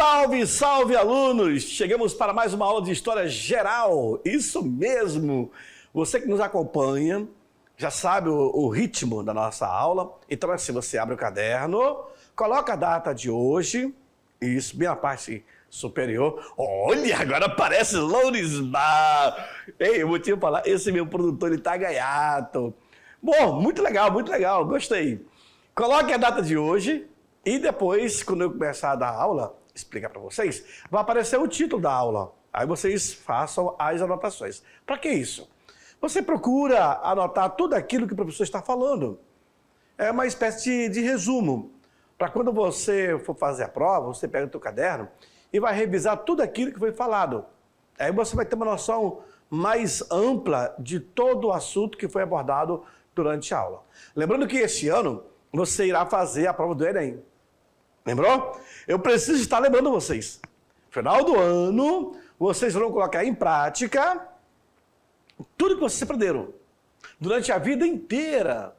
Salve, salve, alunos! Chegamos para mais uma aula de História Geral. Isso mesmo! Você que nos acompanha já sabe o ritmo da nossa aula. Então, assim, você abre o caderno, coloca a data de hoje, isso, bem a parte superior. Olha, agora parece Lourismar! Ei, eu vou te falar, esse meu produtor, ele tá gaiato. Bom, muito legal, gostei. Coloque a data de hoje e depois, quando eu começar a dar aula, explicar para vocês, vai aparecer o título da aula. Aí vocês façam as anotações. Para que isso? Você procura anotar tudo aquilo que o professor está falando. É uma espécie de resumo. Para quando você for fazer a prova, você pega o seu caderno e vai revisar tudo aquilo que foi falado. Aí você vai ter uma noção mais ampla de todo o assunto que foi abordado durante a aula. Lembrando que esse ano você irá fazer a prova do Enem. Lembrou? Eu preciso estar lembrando vocês. No final do ano, vocês vão colocar em prática tudo que vocês aprenderam durante a vida inteira.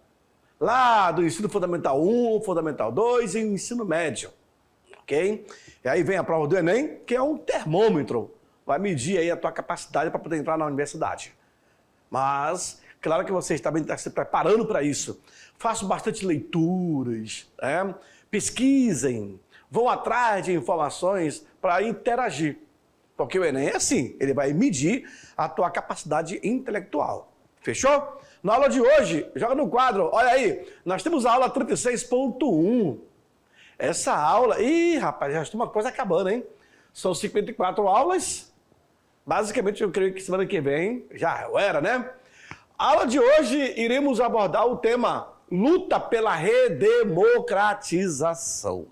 Lá do ensino fundamental 1, fundamental 2 e ensino médio. Ok? E aí vem a prova do Enem, que é um termômetro. Vai medir aí a tua capacidade para poder entrar na universidade. Mas, claro que vocês também estão se preparando para isso. Façam bastante leituras, pesquisem, vão atrás de informações para interagir. Porque o Enem é assim, ele vai medir a tua capacidade intelectual. Fechou? Na aula de hoje, joga no quadro, olha aí, nós temos a aula 36.1. Essa aula, rapaz, já estamos quase acabando, hein? São 54 aulas. Basicamente, eu creio que semana que vem já era, né? A aula de hoje, iremos abordar o tema luta pela redemocratização.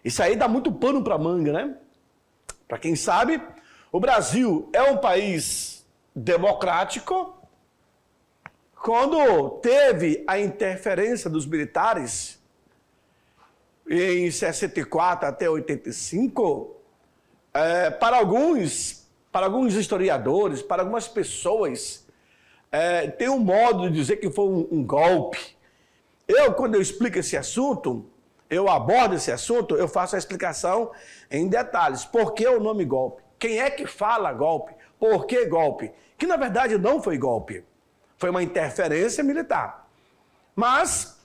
Isso aí dá muito pano para manga, né? Para quem sabe, o Brasil é um país democrático. Quando teve a interferência dos militares, em 64 até 85, para alguns historiadores, para algumas pessoas, tem um modo de dizer que foi um golpe. Quando eu explico esse assunto, eu abordo esse assunto, eu faço a explicação em detalhes. Por que o nome golpe? Quem é que fala golpe? Por que golpe? Que na verdade não foi golpe. Foi uma interferência militar. Mas,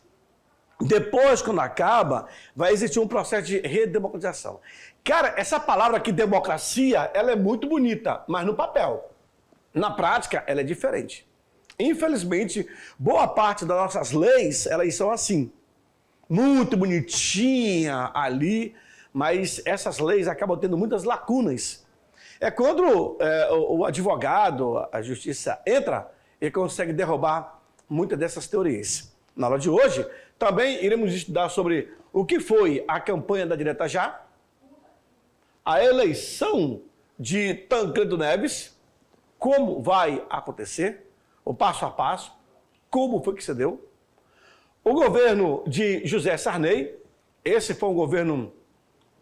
depois, quando acaba, vai existir um processo de redemocratização. Cara, essa palavra aqui, democracia, ela é muito bonita, mas no papel. Na prática, ela é diferente. Infelizmente, boa parte das nossas leis, elas são assim. Muito bonitinha ali, mas essas leis acabam tendo muitas lacunas. É quando o advogado, a justiça entra e consegue derrubar muitas dessas teorias. Na aula de hoje, também iremos estudar sobre o que foi a campanha da Direta Já, a eleição de Tancredo Neves, como vai acontecer, o passo a passo, como foi que se deu. O governo de José Sarney, esse foi um governo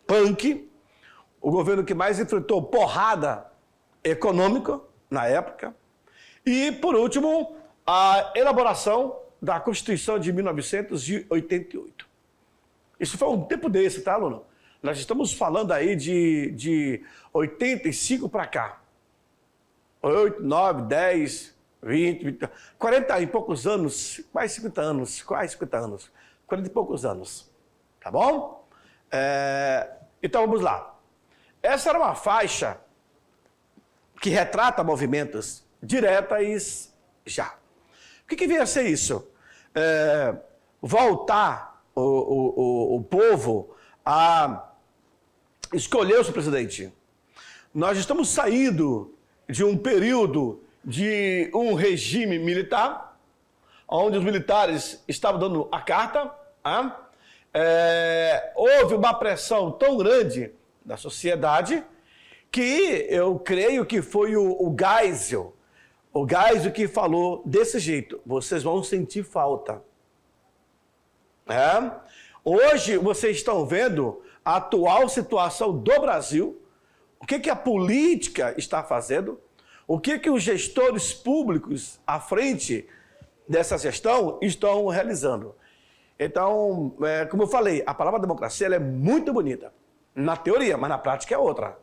punk, o governo que mais enfrentou porrada econômica na época. E, por último, a elaboração da Constituição de 1988. Isso foi um tempo desse, tá, aluno? Nós estamos falando aí de 85 para cá. 8, 9, 10, 20, 40 e poucos anos, quase 50 anos, 40 e poucos anos, tá bom? Então vamos lá. Essa era uma faixa que retrata movimentos diretas já. O que veio a ser isso? Voltar o povo a escolher o seu presidente. Nós estamos saindo de um período de um regime militar, onde os militares estavam dando a carta. Houve uma pressão tão grande da sociedade que eu creio que foi o Geisel que falou desse jeito: vocês vão sentir falta. Hoje vocês estão vendo a atual situação do Brasil, o que a política está fazendo, o que os gestores públicos à frente dessa gestão estão realizando. Então, como eu falei, a palavra democracia ela é muito bonita. Na teoria, mas na prática é outra.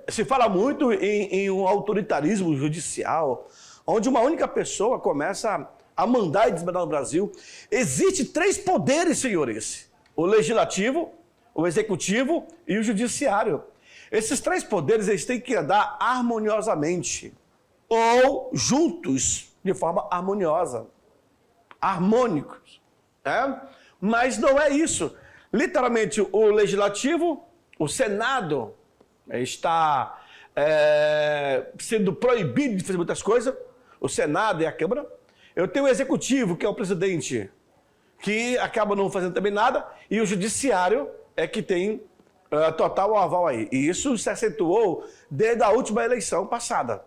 Se fala muito em um autoritarismo judicial, onde uma única pessoa começa a mandar e desmandar no Brasil. Existem 3 poderes, senhores: o legislativo, o executivo e o judiciário. Esses 3 poderes, eles têm que andar harmoniosamente, ou juntos, de forma harmoniosa, harmônicos. Mas não é isso. Literalmente, o legislativo, o Senado, está sendo proibido de fazer muitas coisas, o Senado e a Câmara. Eu tenho o executivo, que é o presidente, que acaba não fazendo também nada, e o judiciário é que tem total aval aí. E isso se acentuou desde a última eleição passada.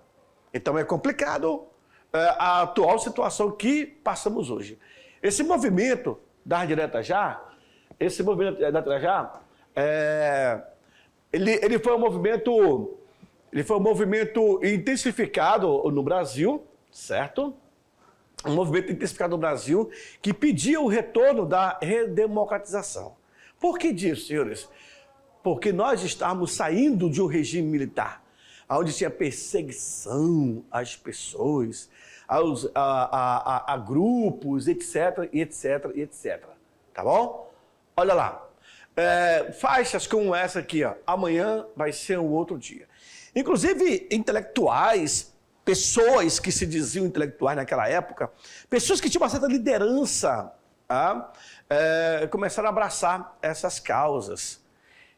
Então é complicado a atual situação que passamos hoje. Esse movimento da Direta Já, ele foi um movimento intensificado no Brasil, certo? Um movimento intensificado no Brasil que pedia o retorno da redemocratização. Por que disso, senhores? Porque nós estávamos saindo de um regime militar, onde tinha perseguição às pessoas, a grupos, etc, etc, etc. Tá bom? Olha lá. Faixas como essa aqui, ó. Amanhã vai ser um outro dia. Inclusive, intelectuais, pessoas que se diziam intelectuais naquela época, pessoas que tinham uma certa liderança, começaram a abraçar essas causas.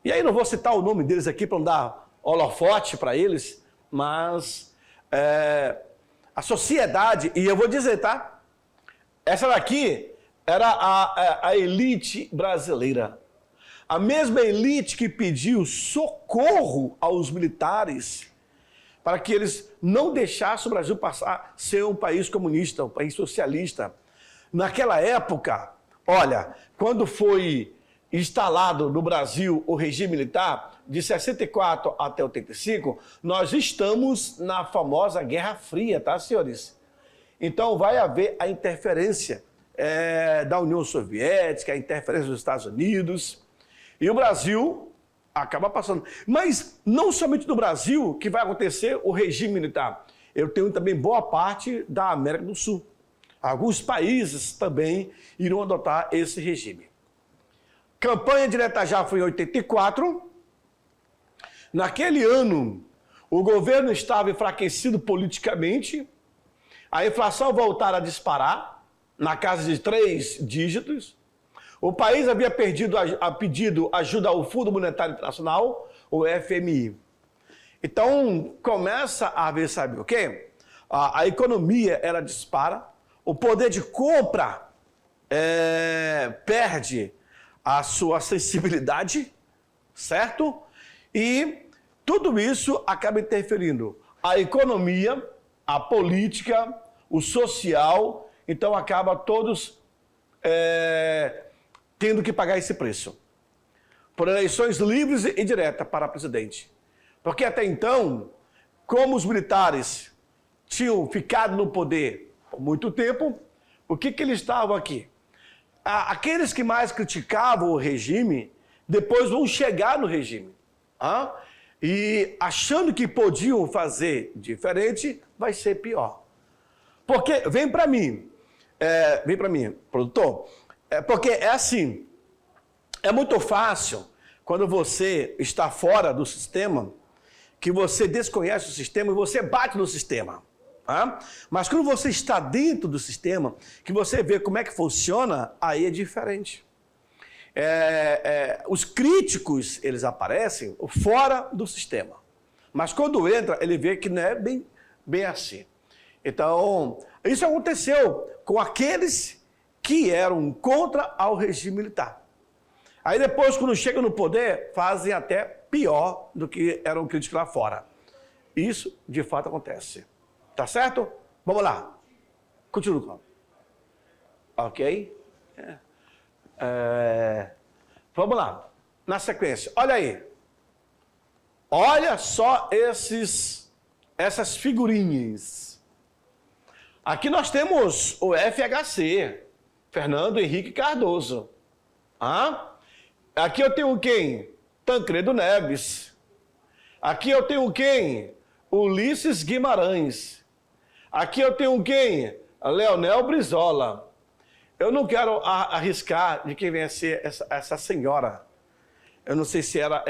E aí não vou citar o nome deles aqui para não dar holofote para eles, mas a sociedade, e eu vou dizer, tá? Essa daqui era a elite brasileira. A mesma elite que pediu socorro aos militares para que eles não deixassem o Brasil passar a ser um país comunista, um país socialista. Naquela época, olha, quando foi instalado no Brasil o regime militar, de 64 até 85, nós estamos na famosa Guerra Fria, tá, senhores? Então vai haver a interferência da União Soviética, a interferência dos Estados Unidos, e o Brasil acaba passando. Mas não somente no Brasil que vai acontecer o regime militar. Eu tenho também boa parte da América do Sul. Alguns países também irão adotar esse regime. Campanha Direta Já foi em 84. Naquele ano, o governo estava enfraquecido politicamente, a inflação voltara a disparar, na casa de 3 dígitos. O país havia pedido ajuda ao Fundo Monetário Internacional, o FMI. Então, começa a haver, sabe o quê? A economia, ela dispara, o poder de compra perde a sua sensibilidade, certo? E tudo isso acaba interferindo a economia, a política, o social, então acaba todos tendo que pagar esse preço. Por eleições livres e diretas para presidente. Porque até então, como os militares tinham ficado no poder por muito tempo, o que eles estavam aqui? Aqueles que mais criticavam o regime, depois vão chegar no regime. E achando que podiam fazer diferente, vai ser pior. Porque, vem para mim, produtor, porque é assim, é muito fácil, quando você está fora do sistema, que você desconhece o sistema e você bate no sistema. Mas quando você está dentro do sistema, que você vê como é que funciona, aí é diferente. Os críticos, eles aparecem fora do sistema. Mas quando entra, ele vê que não é bem assim. Então, isso aconteceu com aqueles que eram contra ao regime militar. Aí depois, quando chegam no poder, fazem até pior do que eram críticos lá fora. Isso, de fato, acontece. Tá certo? Vamos lá. Continua. Ok? Vamos lá. Na sequência. Olha aí. Olha só essas figurinhas. Aqui nós temos o FHC, Fernando Henrique Cardoso. Aqui eu tenho quem? Tancredo Neves. Aqui eu tenho quem? Ulisses Guimarães. Aqui eu tenho quem? Leonel Brizola. Eu não quero arriscar de quem vem a ser essa senhora. Eu não sei se era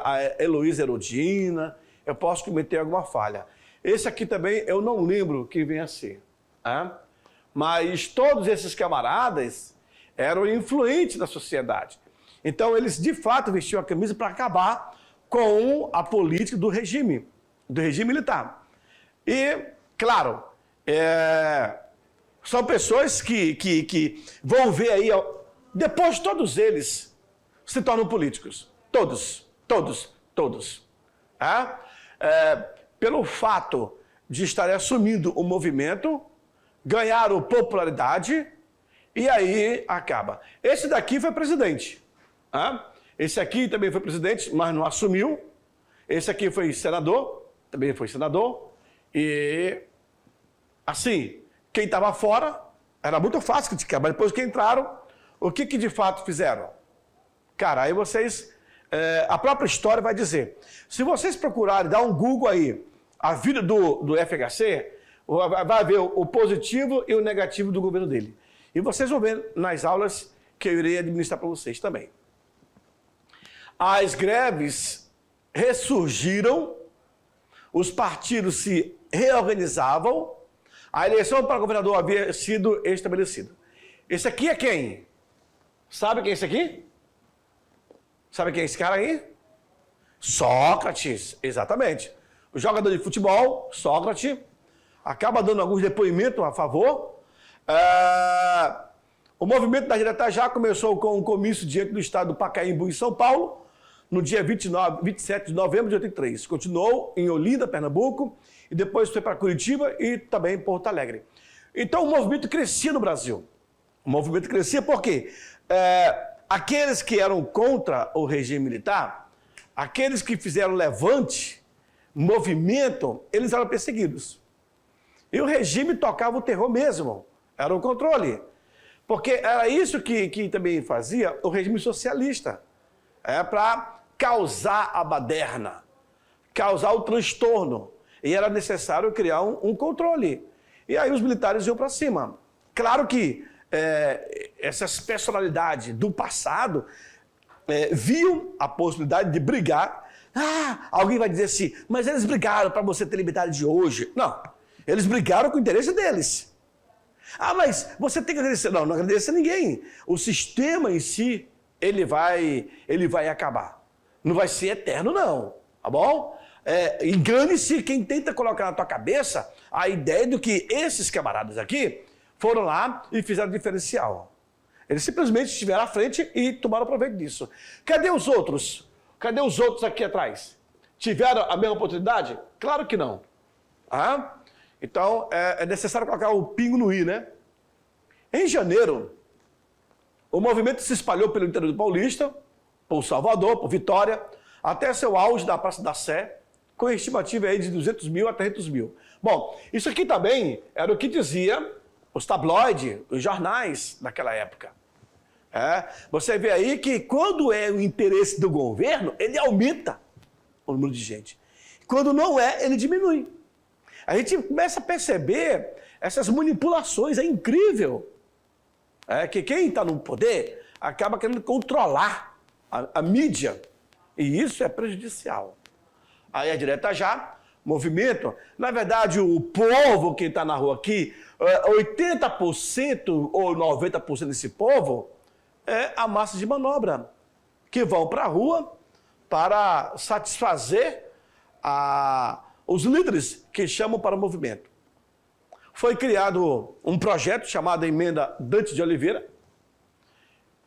a Heloísa Erudina. Eu posso cometer alguma falha. Esse aqui também eu não lembro quem vem a ser. Tá? Mas todos esses camaradas eram influentes na sociedade. Então eles de fato vestiam a camisa para acabar com a política do regime militar. E, claro, são pessoas que vão ver aí, depois todos eles se tornam políticos. Todos. Tá? Pelo fato de estarem assumindo o movimento, ganharam popularidade e aí acaba. Esse daqui foi presidente. Tá? Esse aqui também foi presidente, mas não assumiu. Esse aqui foi senador, também foi senador. E, assim, quem estava fora, era muito fácil criticar, mas depois que entraram, o que de fato fizeram? Cara, aí vocês... a própria história vai dizer. Se vocês procurarem, dar um Google aí, a vida do FHC, vai ver o positivo e o negativo do governo dele. E vocês vão ver nas aulas que eu irei administrar para vocês também. As greves ressurgiram, os partidos se reorganizavam, a eleição para governador havia sido estabelecida. Esse aqui é quem? Sabe quem é esse aqui? Sabe quem é esse cara aí? Sócrates, exatamente. O jogador de futebol, Sócrates, acaba dando alguns depoimentos a favor. O movimento da direita já começou com um comício diante do estado do Pacaembu, em São Paulo, no dia 27 de novembro de 83. Continuou em Olinda, Pernambuco, e depois foi para Curitiba e também em Porto Alegre. Então o movimento crescia no Brasil. O movimento crescia porque aqueles que eram contra o regime militar, aqueles que fizeram levante, movimento, eles eram perseguidos. E o regime tocava o terror mesmo, era o controle. Porque era isso que também fazia o regime socialista. Para causar a baderna, causar o transtorno. E era necessário criar um controle. E aí os militares iam para cima. Claro que essas personalidades do passado viam a possibilidade de brigar. Alguém vai dizer assim, mas eles brigaram para você ter liberdade de hoje. Não, eles brigaram com o interesse deles. Mas você tem que agradecer. Não agradecer a ninguém. O sistema em si, ele vai acabar. Não vai ser eterno, não. Tá bom? Engane-se quem tenta colocar na tua cabeça a ideia de que esses camaradas aqui foram lá e fizeram diferencial. Eles simplesmente estiveram à frente e tomaram proveito disso. Cadê os outros? Cadê os outros aqui atrás? Tiveram a mesma oportunidade? Claro que não. Então, é necessário colocar o pingo no i, né? Em janeiro, o movimento se espalhou pelo interior do Paulista, por Salvador, por Vitória, até seu auge da Praça da Sé, com estimativa aí de 200 mil a 300 mil. Bom, isso aqui também era o que dizia os tabloides, os jornais daquela época. Você vê aí que quando é o interesse do governo, ele aumenta o número de gente. Quando não é, ele diminui. A gente começa a perceber essas manipulações, é incrível. Que quem está no poder acaba querendo controlar a mídia. E isso é prejudicial. Aí a direita já, movimento. Na verdade, o povo que está na rua aqui, 80% ou 90% desse povo é a massa de manobra, que vão para a rua para satisfazer os líderes que chamam para o movimento. Foi criado um projeto chamado Emenda Dante de Oliveira,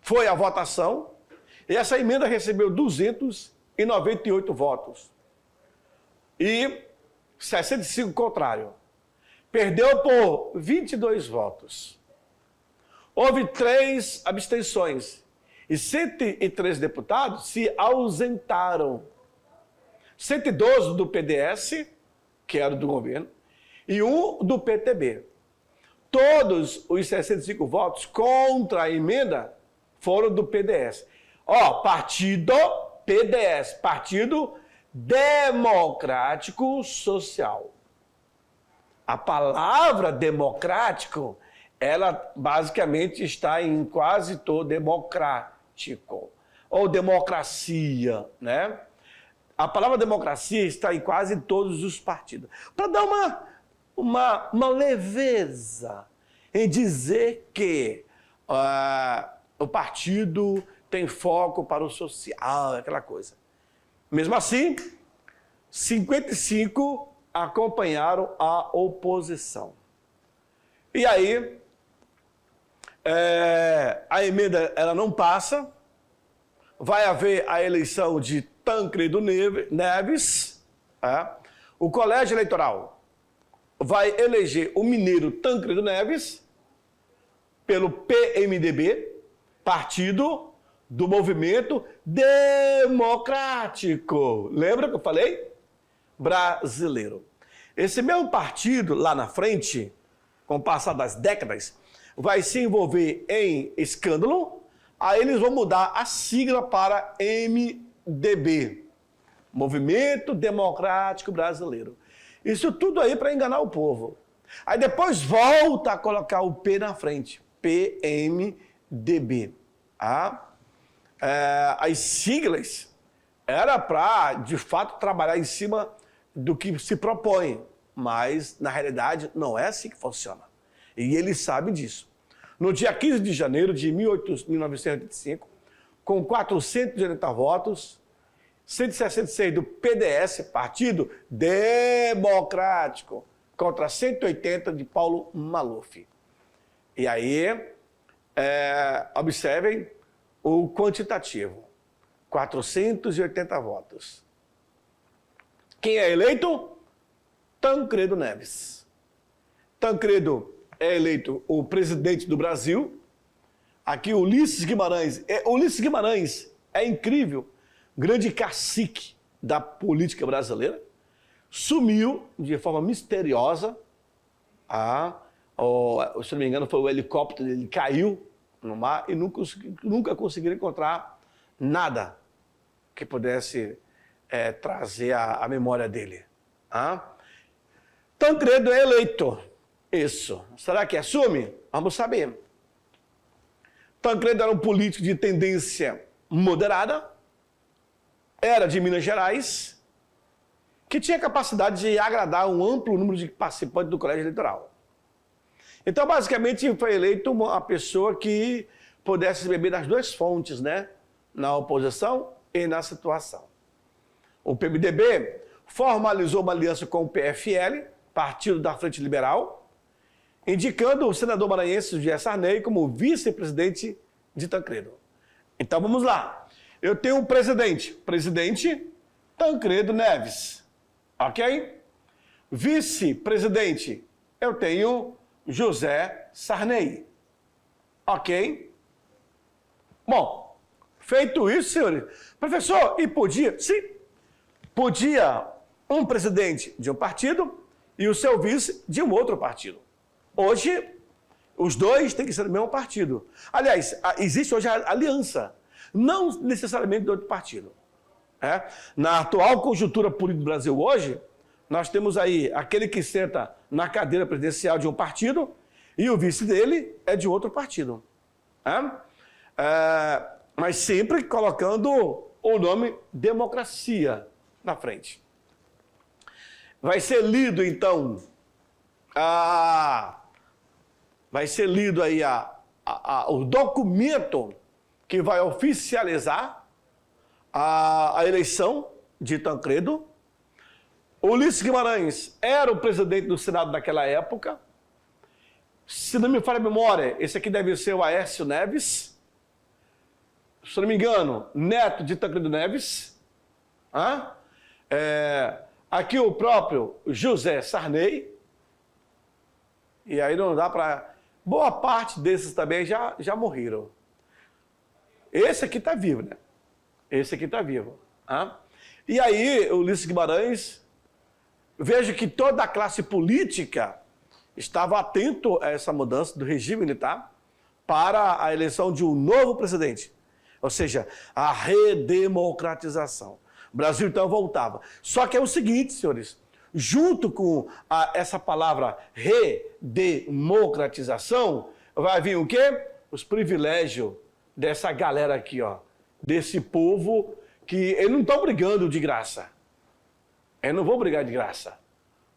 foi a votação, e essa emenda recebeu 298 votos. E 65 contrário. Perdeu por 22 votos. Houve 3 abstenções. E 103 deputados se ausentaram. 112 do PDS, que era do governo, e 1 do PTB. Todos os 65 votos contra a emenda foram do PDS. Partido PDS, Partido Democrático Social. A palavra democrático, ela basicamente está em quase todo democrático, ou democracia, né? A palavra democracia está em quase todos os partidos. Para dar uma leveza em dizer que o partido tem foco para o social, aquela coisa. Mesmo assim, 55 acompanharam a oposição. E aí, a emenda ela não passa, vai haver a eleição de Tancredo Neves, o colégio eleitoral vai eleger o mineiro Tancredo Neves pelo PMDB, Partido do Movimento Democrático. Lembra que eu falei? Brasileiro. Esse mesmo partido, lá na frente, com o passar das décadas, vai se envolver em escândalo, aí eles vão mudar a sigla para MDB, Movimento Democrático Brasileiro. Isso tudo aí para enganar o povo. Aí depois volta a colocar o P na frente, PMDB. As siglas era para, de fato, trabalhar em cima do que se propõe, mas, na realidade, não é assim que funciona. E ele sabe disso. No dia 15 de janeiro de 1985, com 480 votos, 166 do PDS, Partido Democrático, contra 180 de Paulo Maluf. E aí, observem o quantitativo, 480 votos. Quem é eleito? Tancredo Neves. Tancredo é eleito o presidente do Brasil. Aqui Ulisses Guimarães. Ulisses Guimarães é incrível, grande cacique da política brasileira. Sumiu de forma misteriosa. Se não me engano, foi o helicóptero dele, caiu no mar e nunca conseguiram encontrar nada que pudesse trazer a memória dele. Tancredo é eleito. Isso. Será que assume? Vamos saber. Tancredo era um político de tendência moderada, era de Minas Gerais, que tinha capacidade de agradar um amplo número de participantes do colégio eleitoral. Então, basicamente, foi eleito uma pessoa que pudesse beber das duas fontes, né? Na oposição e na situação. O PMDB formalizou uma aliança com o PFL, Partido da Frente Liberal, indicando o senador maranhense José Sarney como vice-presidente de Tancredo. Então, vamos lá. Eu tenho um presidente Tancredo Neves, ok? Vice-presidente, eu tenho José Sarney, ok? Bom, feito isso, senhores, professor, e podia? Sim, podia um presidente de um partido e o seu vice de um outro partido. Hoje, os dois têm que ser do mesmo partido. Aliás, existe hoje a aliança, não necessariamente do outro partido. Na atual conjuntura política do Brasil hoje, nós temos aí aquele que senta na cadeira presidencial de um partido e o vice dele é de outro partido. Mas sempre colocando o nome democracia na frente. Vai ser lido, então, vai ser lido aí o documento que vai oficializar a eleição de Tancredo. Ulisses Guimarães era o presidente do Senado naquela época. Se não me falha a memória, esse aqui deve ser o Aécio Neves. Se não me engano, neto de Tancredo Neves. Aqui o próprio José Sarney. E aí não dá para... Boa parte desses também já morreram. Esse aqui está vivo, né? Esse aqui está vivo. E aí, Ulisses Guimarães, veja que toda a classe política estava atento a essa mudança do regime militar para a eleição de um novo presidente. ou seja, a redemocratização. O Brasil então voltava. Só que é o seguinte, senhores, junto com essa palavra redemocratização, vai vir o quê? Os privilégios dessa galera aqui, ó, desse povo que eles não estão brigando de graça. Eles não vão brigar de graça.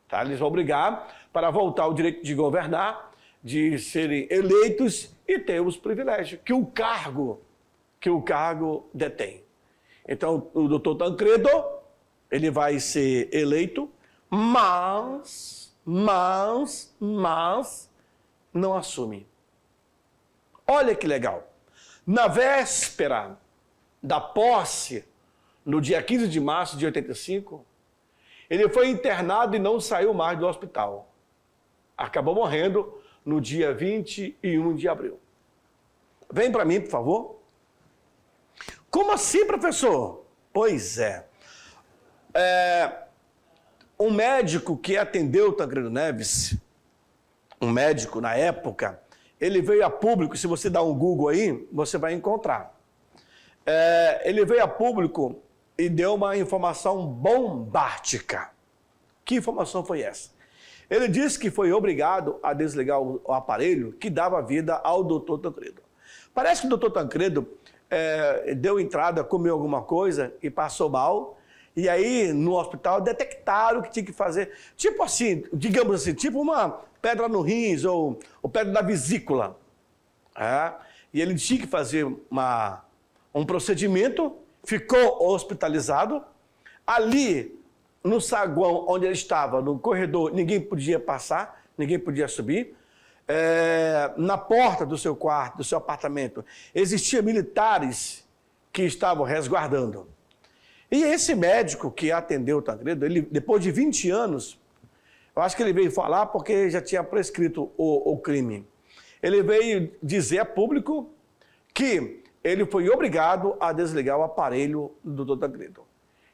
Tá? Eles vão brigar para voltar o direito de governar, de serem eleitos e ter os privilégios que o cargo detém. Então, o doutor Tancredo, ele vai ser eleito, mas não assume. Olha que legal. Na véspera da posse, no dia 15 de março de 85, ele foi internado e não saiu mais do hospital. Acabou morrendo no dia 21 de abril. Vem para mim, por favor. Como assim, professor? Pois é. Um médico que atendeu o Tancredo Neves, um médico na época, ele veio a público, se você dá um Google aí, você vai encontrar. Ele veio a público e deu uma informação bombástica. Que informação foi essa? Ele disse que foi obrigado a desligar o aparelho que dava vida ao doutor Tancredo. Parece que o doutor Tancredo deu entrada, comeu alguma coisa e passou mal. E aí, no hospital, detectaram que tinha que fazer, tipo assim, digamos assim, tipo uma pedra no rins ou pedra da vesícula. E ele tinha que fazer um procedimento, ficou hospitalizado. Ali, no saguão onde ele estava, no corredor, ninguém podia passar, ninguém podia subir. Na porta do seu quarto, do seu apartamento, existiam militares que estavam resguardando. E esse médico que atendeu o Tancredo, ele, depois de 20 anos, eu acho que ele veio falar porque já tinha prescrito o crime. Ele veio dizer a público que ele foi obrigado a desligar o aparelho do doutor Tancredo.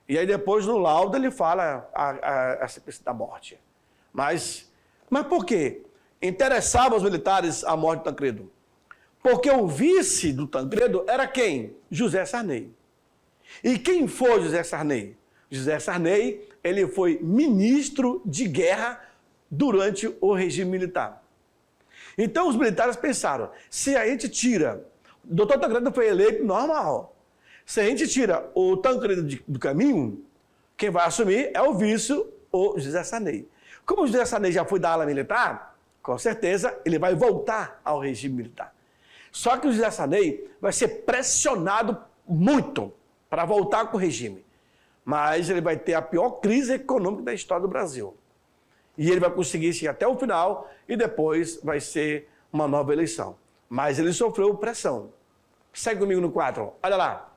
E aí depois no laudo ele fala a sequência da morte. Mas por quê? Interessava aos militares a morte do Tancredo. Porque o vice do Tancredo era quem? José Sarney. E quem foi José Sarney? José Sarney, ele foi ministro de guerra durante o regime militar. Então os militares pensaram, se a gente tira, o doutor Tancredo foi eleito normal, se a gente tira o Tancredo do caminho, quem vai assumir é o vice, o José Sarney. Como o José Sarney já foi da ala militar, com certeza ele vai voltar ao regime militar. Só que o José Sarney vai ser pressionado muito para voltar com o regime. Mas ele vai ter a pior crise econômica da história do Brasil. E ele vai conseguir chegar até o final e depois vai ser uma nova eleição. Mas ele sofreu pressão. Segue comigo no quadro. Olha lá.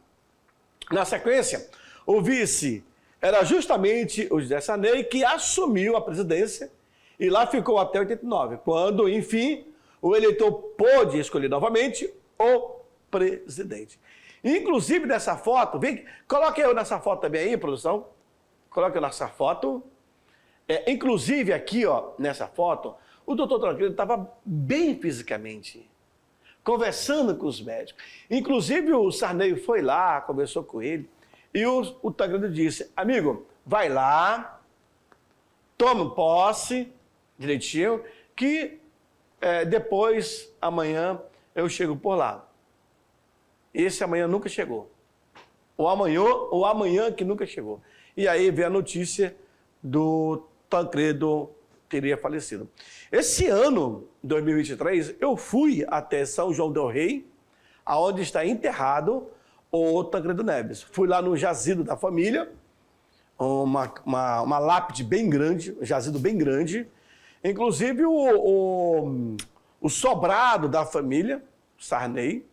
Na sequência, o vice era justamente o José Sarney que assumiu a presidência e lá ficou até 89, quando, enfim, o eleitor pôde escolher novamente o presidente. Inclusive nessa foto, coloque eu nessa foto também aí, produção. Coloque eu nessa foto. Inclusive aqui, ó, nessa foto, o doutor Tancredo estava bem fisicamente, conversando com os médicos. Inclusive o Sarney foi lá, conversou com ele, e o Tancredo disse, amigo, vai lá, toma posse, direitinho, que depois, amanhã, eu chego por lá. Esse amanhã nunca chegou. O amanhã que nunca chegou. E aí veio a notícia do Tancredo teria falecido. Esse ano, 2023, eu fui até São João del Rei, aonde está enterrado o Tancredo Neves. Fui lá no jazido da família, uma lápide bem grande, um jazido bem grande. Inclusive o sobrado da família, Sarney,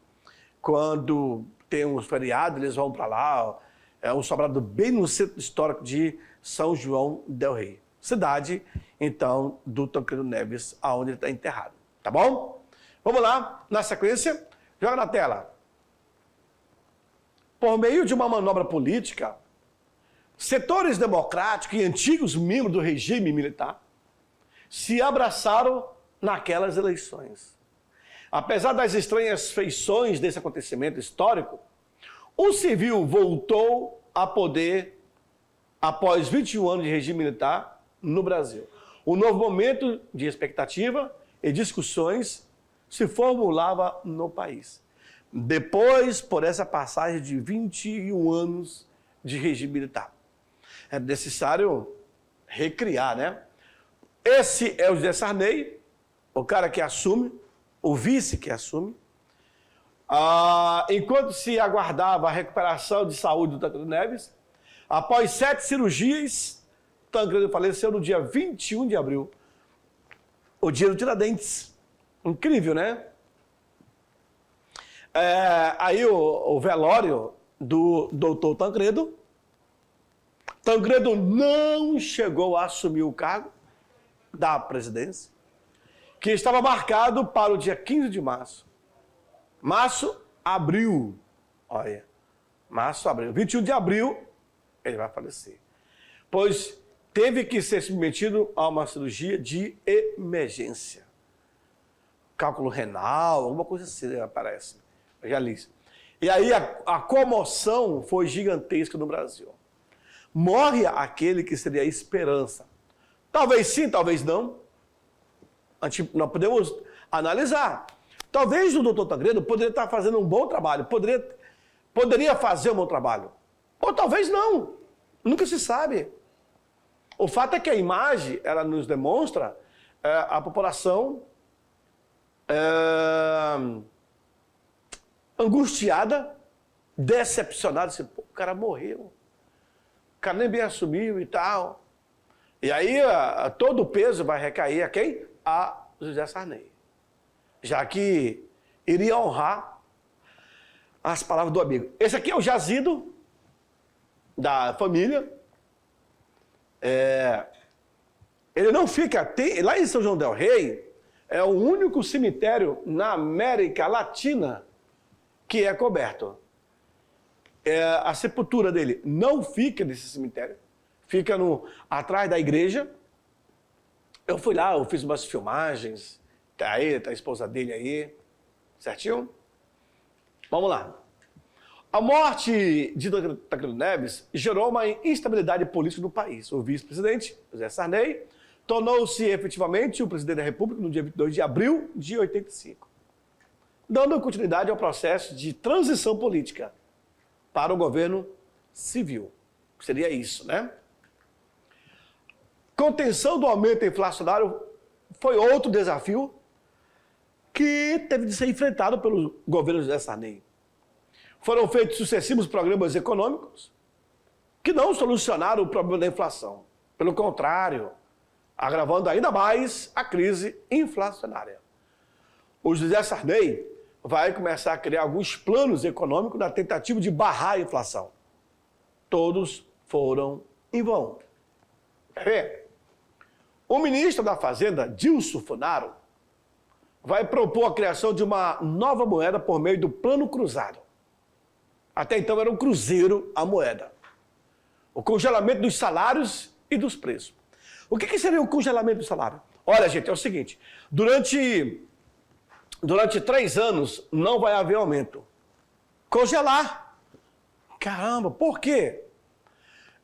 quando tem uns feriados, eles vão para lá. É um sobrado bem no centro histórico de São João del Rei. Cidade, então, do Tancredo Neves, aonde ele está enterrado. Tá bom? Vamos lá, na sequência, joga na tela. Por meio de uma manobra política, setores democráticos e antigos membros do regime militar se abraçaram naquelas eleições. Apesar das estranhas feições desse acontecimento histórico, O civil voltou a poder após 21 anos de regime militar no Brasil. Um novo momento de expectativa e discussões se formulava no país. Depois, por essa passagem de 21 anos de regime militar. É necessário recriar, né? Esse é o José Sarney, o cara que assume, o vice que assume. Enquanto se aguardava a recuperação de saúde do Tancredo Neves, após 7 cirurgias, Tancredo faleceu no dia 21 de abril, o dia do Tiradentes. Incrível, né? Aí o velório do doutor Tancredo. Tancredo não chegou a assumir o cargo da presidência, que estava marcado para o dia 15 de março. Abril. Olha, abril. 21 de abril, ele vai falecer. Pois teve que ser submetido a uma cirurgia de emergência. Cálculo renal, alguma coisa assim, parece. Eu já li isso. E aí a comoção foi gigantesca no Brasil. Morre aquele que seria a esperança. Talvez sim, talvez não. Nós podemos analisar. Talvez o doutor Tancredo poderia estar fazendo um bom trabalho, poderia fazer um bom trabalho. Ou talvez não. Nunca se sabe. O fato é que a imagem, ela nos demonstra a população angustiada, decepcionada. O cara morreu. O cara nem bem assumiu e tal. E aí todo o peso vai recair a quem? A José Sarney. Já que iria honrar as palavras do amigo. Esse aqui é o jazido da família. Ele não fica... lá em São João del Rei, é o único cemitério na América Latina que é coberto. A sepultura dele não fica nesse cemitério. Fica atrás da igreja. Eu fui lá, eu fiz umas filmagens. Tá aí, tá a esposa dele aí. Certinho? Vamos lá. A morte de Tancredo Neves gerou uma instabilidade política no país. O vice-presidente, José Sarney, tornou-se efetivamente o presidente da República no dia 22 de abril de 85, dando continuidade ao processo de transição política para o governo civil. Seria isso, né? Contenção do aumento inflacionário foi outro desafio que teve de ser enfrentado pelo governo José Sarney. Foram feitos sucessivos programas econômicos que não solucionaram o problema da inflação. Pelo contrário, agravando ainda mais a crise inflacionária. O José Sarney vai começar a criar alguns planos econômicos na tentativa de barrar a inflação. Todos foram em vão. Quer ver? O ministro da Fazenda, Dilson Funaro, vai propor a criação de uma nova moeda por meio do Plano Cruzado. Até então era um cruzeiro a moeda. O congelamento dos salários e dos preços. O que seria o congelamento do salário? Olha, gente, é o seguinte. Durante 3 anos não vai haver aumento. Congelar. Caramba, por quê?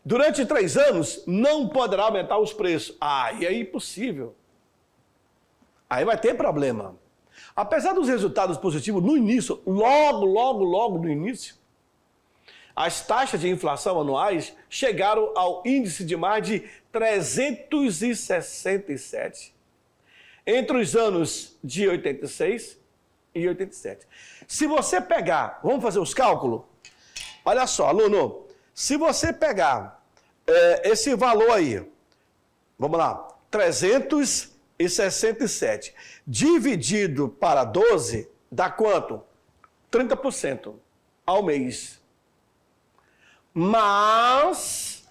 Durante 3 anos não poderá aumentar os preços. E é impossível. Aí vai ter problema. Apesar dos resultados positivos no início, logo no início, as taxas de inflação anuais chegaram ao índice de mais de 367 entre os anos de 86 e 87. Se você pegar, vamos fazer os cálculos? Olha só, aluno, se você pegar esse valor aí, vamos lá, 367 dividido para 12, dá quanto? 30% ao mês. Mas,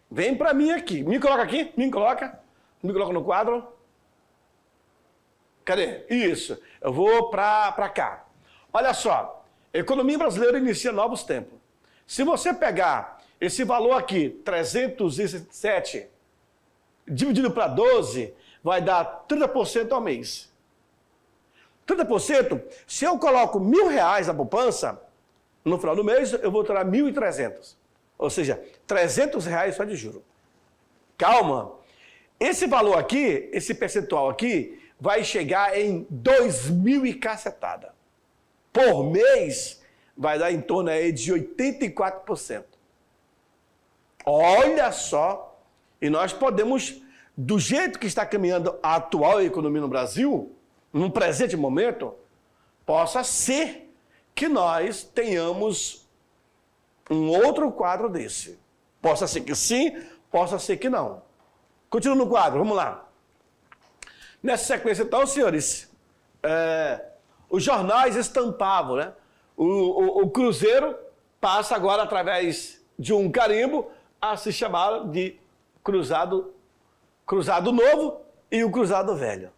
vem para mim aqui. Me coloca aqui, me coloca no quadro. Cadê? Isso. Eu vou para cá. Olha só, a economia brasileira inicia novos tempos. Se você pegar esse valor aqui, 307, dividido para 12, vai dar 30% ao mês. 30%, se eu coloco R$1.000 na poupança, no final do mês eu vou tirar 1.300. Ou seja, R$300 só de juro. Calma. Esse valor aqui, esse percentual aqui, vai chegar em 2.000 e cacetada. Por mês, vai dar em torno aí de 84%. Olha só, e nós podemos, do jeito que está caminhando a atual economia no Brasil, num presente momento, possa ser que nós tenhamos um outro quadro desse. Possa ser que sim, possa ser que não. Continua no quadro, vamos lá. Nessa sequência, então, senhores, os jornais estampavam, né? O Cruzeiro passa agora, através de um carimbo, a se chamar de Cruzado Novo e o Cruzado Velho.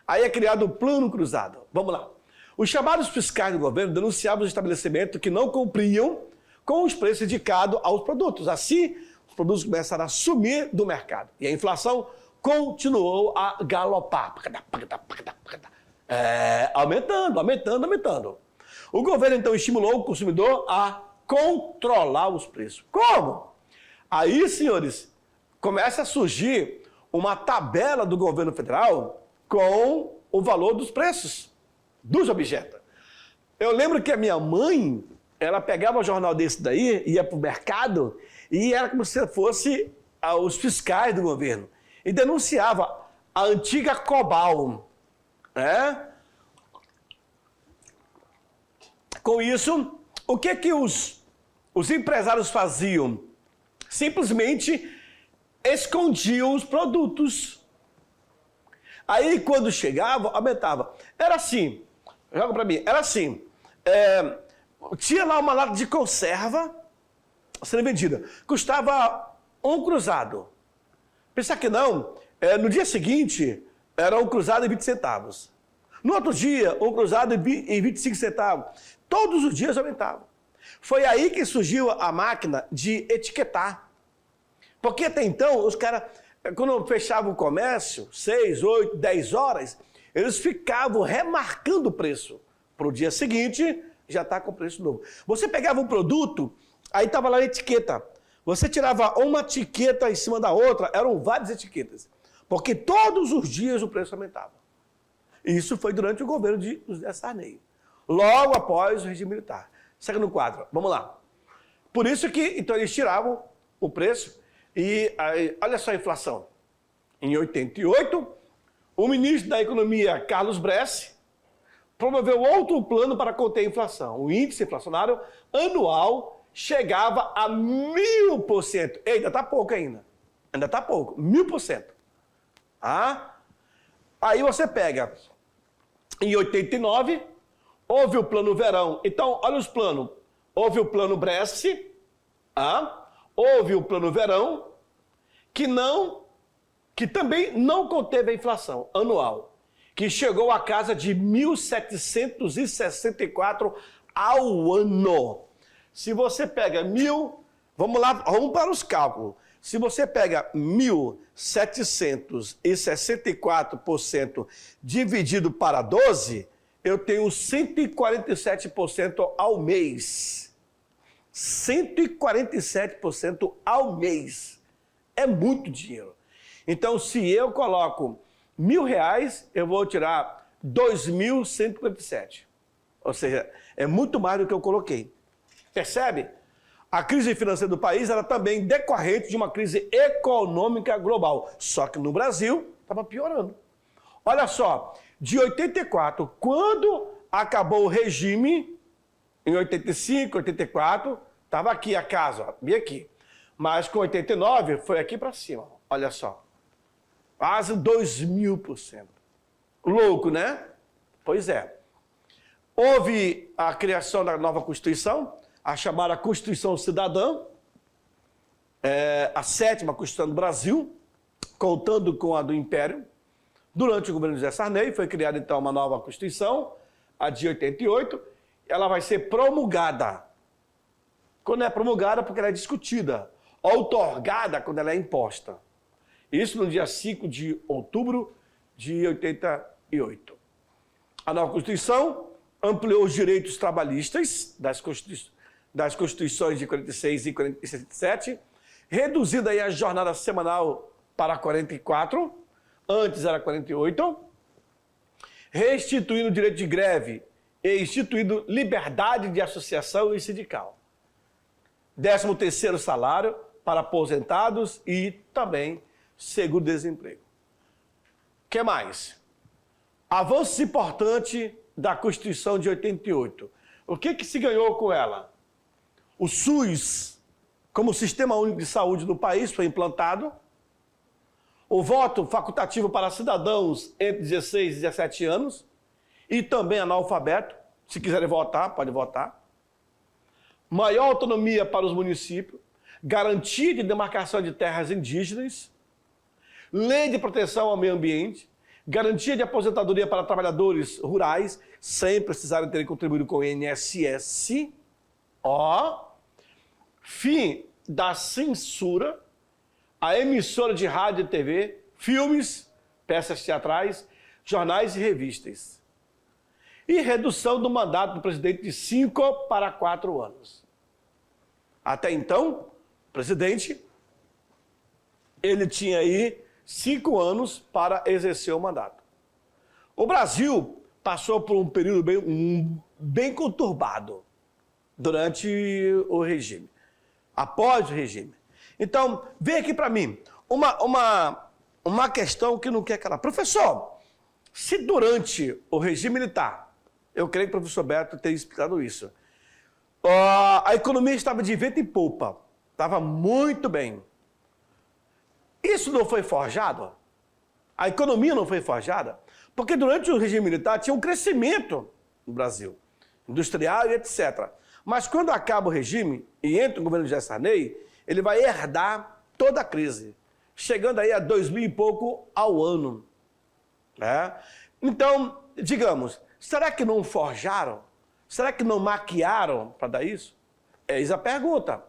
Aí é criado o Plano Cruzado. Vamos lá. Os chamados fiscais do governo denunciavam os estabelecimentos que não cumpriam com os preços indicados aos produtos. Assim, os produtos começaram a sumir do mercado. E a inflação continuou a galopar. Aumentando. O governo, então, estimulou o consumidor a controlar os preços. Como? Aí, senhores, começa a surgir uma tabela do governo federal com o valor dos preços dos objetos. Eu lembro que a minha mãe, ela pegava um jornal desse daí, ia para o mercado, e era como se fosse os fiscais do governo. E denunciava a antiga Cobal. Né? Com isso, o que os empresários faziam? Simplesmente escondiam os produtos. Aí, quando chegava, aumentava. Era assim, joga para mim, era assim, tinha lá uma lata de conserva sendo vendida, custava um cruzado. Pensar que não, no dia seguinte, era um cruzado e 20 centavos. No outro dia, um cruzado e 25 centavos. Todos os dias aumentava. Foi aí que surgiu a máquina de etiquetar. Porque até então, os caras, quando fechavam o comércio, 6, 8, 10 horas, eles ficavam remarcando o preço. Para o dia seguinte, já está com preço novo. Você pegava um produto, aí estava lá a etiqueta. Você tirava uma etiqueta em cima da outra, eram várias etiquetas. Porque todos os dias o preço aumentava. Isso foi durante o governo de José Sarney. Logo após o regime militar. Segue no quadro, vamos lá. Por isso que, então, eles tiravam o preço e, aí, olha só a inflação. Em 88, o ministro da Economia, Carlos Bresse, promoveu outro plano para conter a inflação. O índice inflacionário anual chegava a 1.000%. Ainda está pouco ainda. Ainda está pouco. 1.000%. Ah? Aí você pega, em 89, houve o plano verão. Então, olha os planos. Houve o plano Bresse, houve o plano verão, que também não conteve a inflação anual, que chegou a casa de 1.764 ao ano. Se você pega 1.000, vamos lá, vamos para os cálculos. Se você pega 1.764% dividido para 12, eu tenho 147% ao mês. 147% ao mês. É muito dinheiro. Então, se eu coloco R$1.000, eu vou tirar 2.157. Ou seja, é muito mais do que eu coloquei. Percebe? A crise financeira do país era também decorrente de uma crise econômica global. Só que no Brasil estava piorando. Olha só, de 84, quando acabou o regime, em 85, 84, estava aqui a casa, ó, bem aqui. Mas com 89 foi aqui para cima, olha só. Quase 2.000%. Louco, né? Pois é. Houve a criação da nova Constituição, a chamada Constituição Cidadã, a 7ª Constituição do Brasil, contando com a do Império. Durante o governo de José Sarney foi criada então uma nova Constituição, a de 88, ela vai ser promulgada. Quando é promulgada, porque ela é discutida. Outorgada, quando ela é imposta. Isso no dia 5 de outubro de 88. A nova Constituição ampliou os direitos trabalhistas das Constituições de 46 e 47, reduzida aí a jornada semanal para 44, antes era 48, restituindo o direito de greve e instituindo liberdade de associação e sindical. 13º salário para aposentados e também seguro-desemprego. O que mais? Avanços importantes da Constituição de 88. O que se ganhou com ela? O SUS, como Sistema Único de Saúde do país, foi implantado. O voto facultativo para cidadãos entre 16 e 17 anos e também analfabeto. Se quiserem votar, pode votar. Maior autonomia para os municípios. Garantia de demarcação de terras indígenas. Lei de proteção ao meio ambiente. Garantia de aposentadoria para trabalhadores rurais, sem precisarem terem contribuído com o INSS. Fim da censura, a emissora de rádio e TV, filmes, peças teatrais, jornais e revistas. E redução do mandato do presidente de 5 para 4 anos. Até então, o presidente, ele tinha aí 5 anos para exercer o mandato. O Brasil passou por um período bem conturbado durante o regime, após o regime. Então, vem aqui para mim uma questão que não quer calar. Professor, se durante o regime militar, eu creio que o professor Beto tenha explicado isso, a economia estava de vento em popa, estava muito bem. Isso não foi forjado? A economia não foi forjada? Porque durante o regime militar tinha um crescimento no Brasil, industrial e etc. Mas quando acaba o regime e entra o governo de Sarney, ele vai herdar toda a crise, chegando aí a 2.000 e pouco ao ano. Né? Então, digamos, será que não forjaram? Será que não maquiaram para dar isso? Eis a pergunta,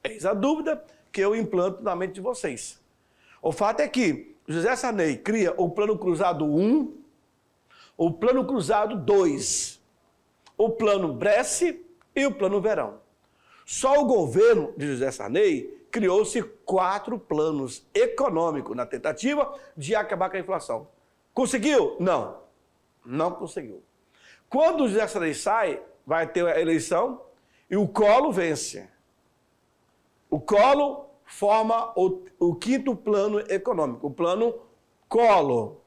eis a dúvida que eu implanto na mente de vocês. O fato é que José Sarney cria o Plano Cruzado 1, o Plano Cruzado 2, o Plano Bresce e o Plano Verão. Só o governo de José Sarney criou-se 4 planos econômicos na tentativa de acabar com a inflação. Conseguiu? Não, não conseguiu. Quando o José Sarney sai, vai ter a eleição e o Collor vence. O Collor forma o 5º plano econômico, o plano Collor.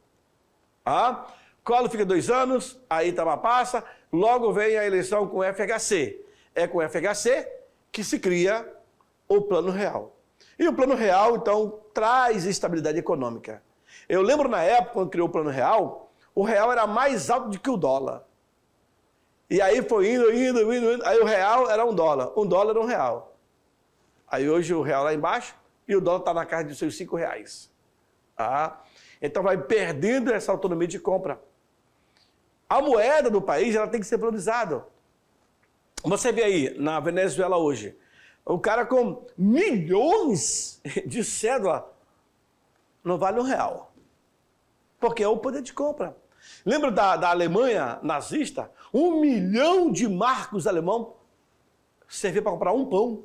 Collor fica 2 anos, aí Itamar passa, logo vem a eleição com o FHC. É com o FHC que se cria o Plano Real. E o Plano Real, então, traz estabilidade econômica. Eu lembro na época, quando criou o real era mais alto do que o dólar. E aí foi indo, aí o real era $1 era R$1. Aí hoje o real lá embaixo e o dólar está na casa de seus R$5. Então vai perdendo essa autonomia de compra. A moeda do país ela tem que ser valorizada. Você vê aí na Venezuela hoje, o cara com milhões de cédula não vale R$1. Porque é o poder de compra. Lembra da Alemanha nazista? 1 milhão de marcos alemão servia para comprar um pão.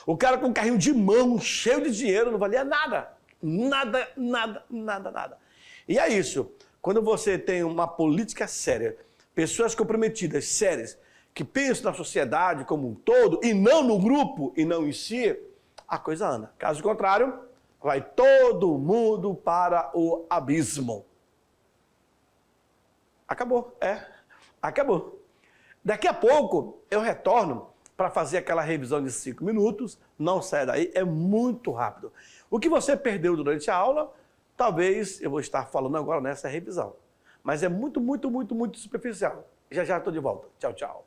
O cara com um carrinho de mão, cheio de dinheiro, não valia nada. Nada. E é isso. Quando você tem uma política séria, pessoas comprometidas, sérias, que pensam na sociedade como um todo, e não no grupo, e não em si, a coisa anda. Caso contrário, vai todo mundo para o abismo. Acabou, acabou. Daqui a pouco eu retorno para fazer aquela revisão de 5 minutos, não saia daí, é muito rápido. O que você perdeu durante a aula, talvez eu vou estar falando agora nessa revisão. Mas é muito superficial. Já estou de volta. Tchau, tchau.